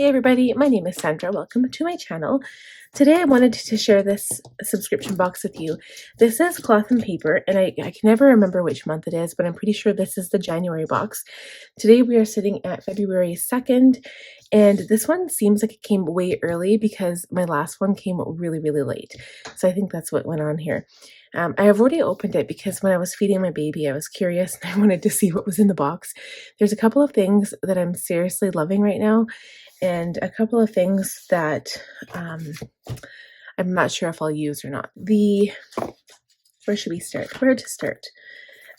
everybody, my name is Sandra. Welcome to my channel. Today I wanted to share this subscription box with you. This is cloth and paper, and I can never remember which month it is, but I'm pretty sure this is the January box. Today we are sitting at February 2nd, and this one seems like it came way early because my last one came really late. So I think that's what went on here. I have already opened it because when I was feeding my baby, I was curious and I wanted to see what was in the box. There's a couple of things that I'm seriously loving right now, and a couple of things that I'm not sure if I'll use or not. Where should we start? Where to start?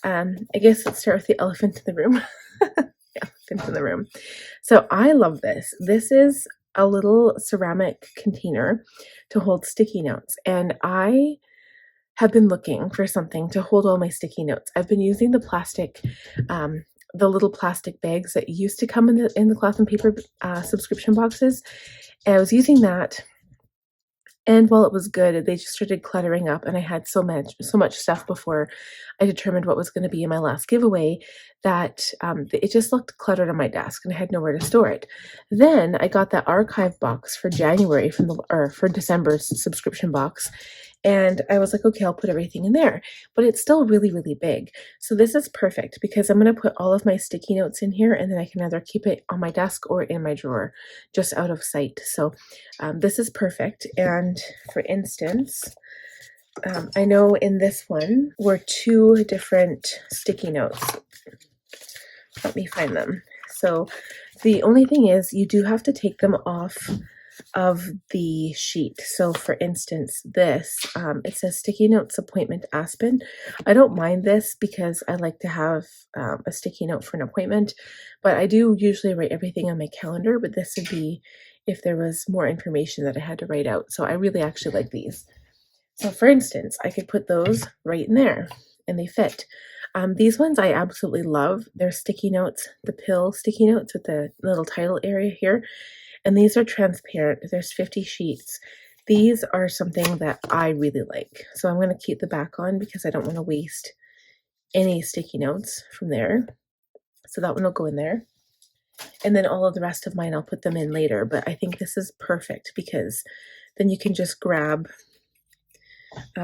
I guess let's start with the elephant in the room. Elephant in the room. So I love this. This is a little ceramic container to hold sticky notes, and I have been looking for something to hold all my sticky notes. I've been using the plastic, the little plastic bags that used to come in the cloth and paper subscription boxes, and I was using that. And while it was good, they just started cluttering up, and I had so much stuff before I determined what was going to be in my last giveaway that it just looked cluttered on my desk, and I had nowhere to store it. Then I got that archive box for January for December's subscription box, and I was like, okay, I'll put everything in there, but it's still really big. So this is perfect because I'm going to put all of my sticky notes in here, and then I can either keep it on my desk or in my drawer, just out of sight. So this is perfect. And for instance, I know in this one were 2 different sticky notes. Let me find them. So the only thing is you do have to take them off of the sheet. So for instance, this, it says sticky notes appointment Aspen. I don't mind this because I like to have a sticky note for an appointment, but I do usually write everything on my calendar, but this would be if there was more information that I had to write out. So I really actually like these. So for instance, I could put those right in there and they fit. These ones I absolutely love. They're sticky notes, the pill sticky notes with the little title area here. And these are transparent. There's 50 sheets. These are something that I really like. So I'm going to keep the back on because I don't want to waste any sticky notes from there. So that one will go in there. And then all of the rest of mine, I'll put them in later. But I think this is perfect because then you can just grab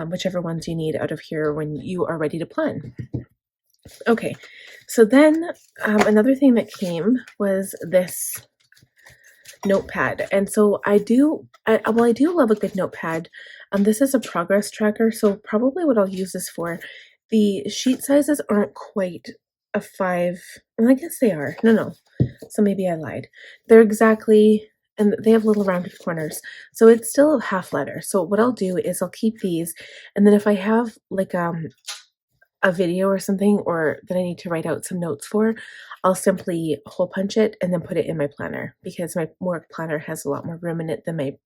whichever ones you need out of here when you are ready to plan. Okay, so then another thing that came was this notepad. And so I do love a good notepad. This is a progress tracker, so probably what I'll use this for. The sheet sizes aren't quite a 5, well, I guess they are. No, so maybe I lied. They're exactly, and they have little rounded corners, so it's still a half letter. So what I'll do is I'll keep these, and then if I have like a video or something, or that I need to write out some notes for, I'll simply hole punch it and then put it in my planner because my work planner has a lot more room in it than my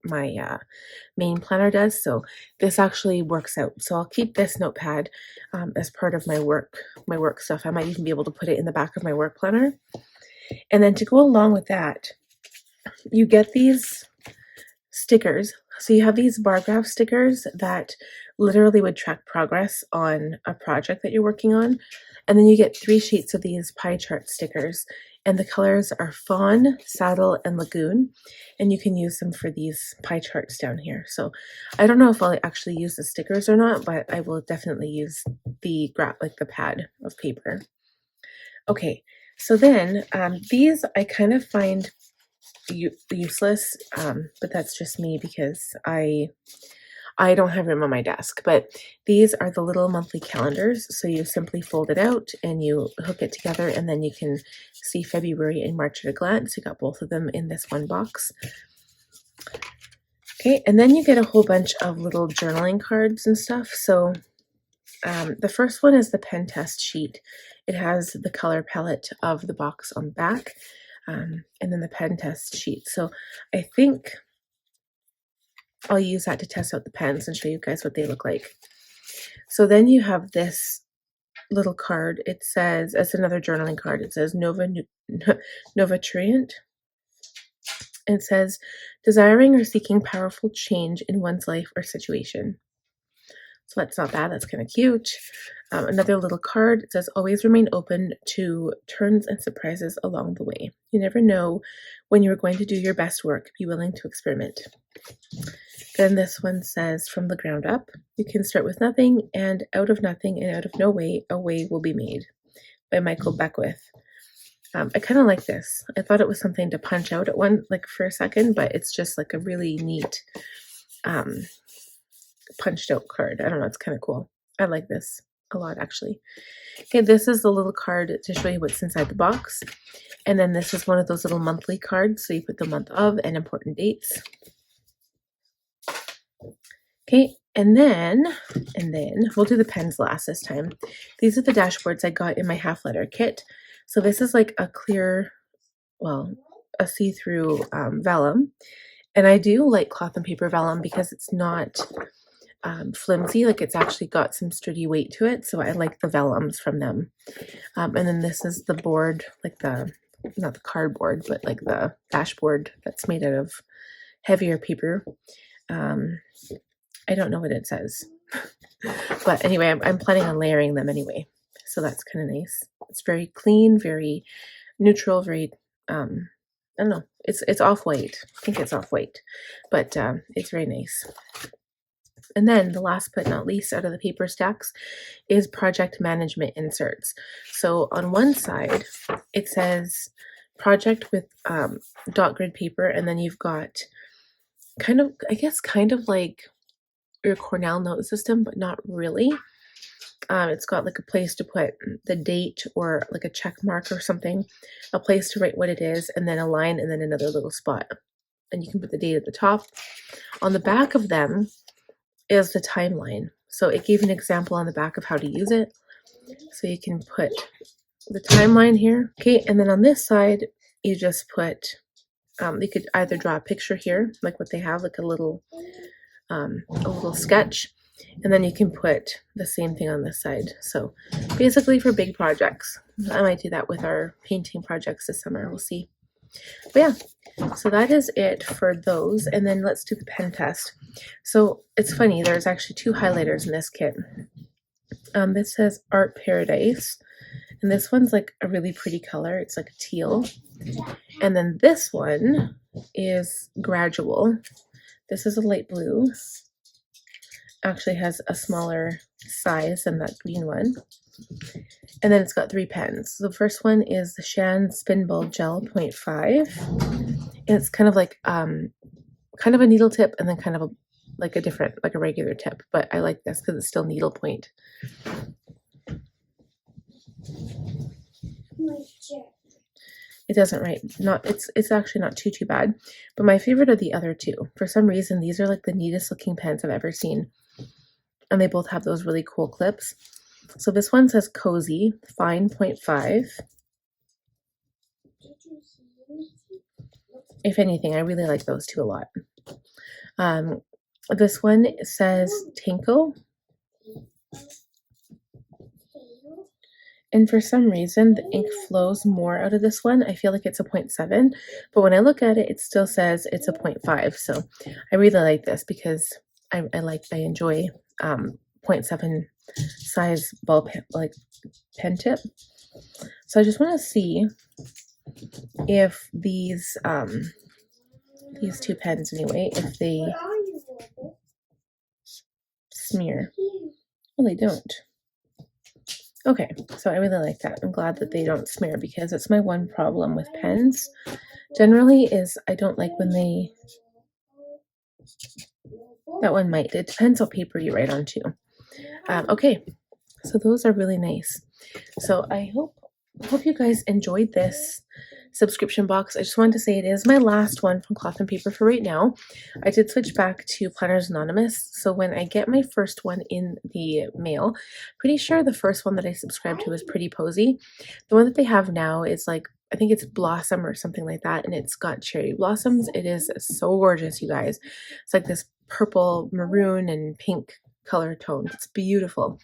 main planner does. So this actually works out. So I'll keep this notepad as part of my work stuff. I might even be able to put it in the back of my work planner. And then to go along with that, you get these stickers. So you have these bar graph stickers that literally would track progress on a project that you're working on. And then you get 3 sheets of these pie chart stickers, and the colors are Fawn, Saddle, and Lagoon. And you can use them for these pie charts down here. So I don't know if I'll actually use the stickers or not, but I will definitely use the pad of paper. Okay, so then these I kind of find useless, but that's just me because I don't have room on my desk. But these are the little monthly calendars, so you simply fold it out and you hook it together, and then you can see February and March at a glance. You got both of them in this one box. Okay, and then you get a whole bunch of little journaling cards and stuff. So the first one is the pen test sheet. It has the color palette of the box on the back. And then the pen test sheet. So I think I'll use that to test out the pens and show you guys what they look like. So then you have this little card. It says, it's another journaling card. It says Novatrient. It says, desiring or seeking powerful change in one's life or situation. So that's not bad. That's kind of cute. Another little card. It says, always remain open to turns and surprises along the way. You never know when you're going to do your best work. Be willing to experiment. Then this one says, from the ground up, you can start with nothing, and out of nothing and out of no way, a way will be made. By Michael Beckwith. I kind of like this. I thought it was something to punch out at one, like for a second, but it's just like a really neat punched out card. I don't know. It's kind of cool. I like this a lot, actually. Okay, this is the little card to show you what's inside the box. And then this is one of those little monthly cards. So you put the month of and important dates. Okay, and then we'll do the pens last this time. These are the dashboards I got in my half letter kit. So this is like a clear, well, a see-through vellum. And I do like cloth and paper vellum because it's not flimsy, like it's actually got some sturdy weight to it. So I like the vellums from them. And then this is the board, like not the cardboard, but like the dashboard that's made out of heavier paper. I don't know what it says, but anyway, I'm planning on layering them anyway. So that's kind of nice. It's very clean, very neutral, very, I don't know, it's off-white. I think it's off-white, but it's very nice. And then the last but not least out of the paper stacks is project management inserts. So on one side, it says project with dot grid paper, and then you've got kind of, I guess, kind of like your Cornell note system, but not really. It's got like a place to put the date or like a check mark or something, a place to write what it is, and then a line, and then another little spot. And you can put the date at the top. On the back of them is the timeline. So it gave an example on the back of how to use it. So you can put the timeline here. Okay, and then on this side, you just put, you could either draw a picture here, like what they have, like a little sketch, and then you can put the same thing on this side. So basically for big projects. I might do that with our painting projects this summer. We'll see. But yeah, so that is it for those. And then let's do the pen test. So it's funny, there's actually two highlighters in this kit. This says Art Paradise, and this one's like a really pretty color. It's like a teal. And then this one is Gradual. This is a light blue. Actually has a smaller size than that green one. And then it's got 3 pens. The first one is the Shan Spinball Gel 0.5. And it's kind of like kind of a needle tip, and then kind of like a regular tip. But I like this because it's still needle point. It doesn't write. It's actually not too bad. But my favorite are the other two. For some reason, these are like the neatest looking pens I've ever seen. And they both have those really cool clips. So this one says Cozy Fine 0.5. If anything, I really like those two a lot. This one says Tinko. And for some reason, the ink flows more out of this one. I feel like it's a 0.7, but when I look at it, it still says it's a 0.5. So I really like this because I enjoy 0.7 size ball pen, like pen tip. So I just want to see if these two pens anyway, if they smear. Well, they don't. Okay, so I really like that. I'm glad that they don't smear, because it's my one problem with pens generally is I don't like when they, that one might, it depends what paper you write on too. Okay, so those are really nice. So I hope you guys enjoyed this subscription box. I just wanted to say it is my last one from Cloth and Paper for right now. I did switch back to Planners Anonymous, so when I get my first one in the mail, pretty sure the first one that I subscribed to is Pretty Posy. The one that they have now is like, I think it's Blossom or something like that, and it's got cherry blossoms. It is so gorgeous, you guys. It's like this purple, maroon, and pink color tone. It's beautiful.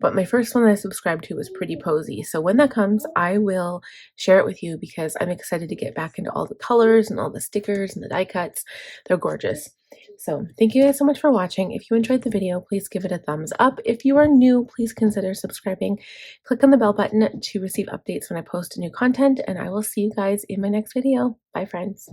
But my first one that I subscribed to was Pretty Posy. So when that comes, I will share it with you because I'm excited to get back into all the colors and all the stickers and the die cuts. They're gorgeous. So thank you guys so much for watching. If you enjoyed the video, please give it a thumbs up. If you are new, please consider subscribing. Click on the bell button to receive updates when I post new content, and I will see you guys in my next video. Bye, friends.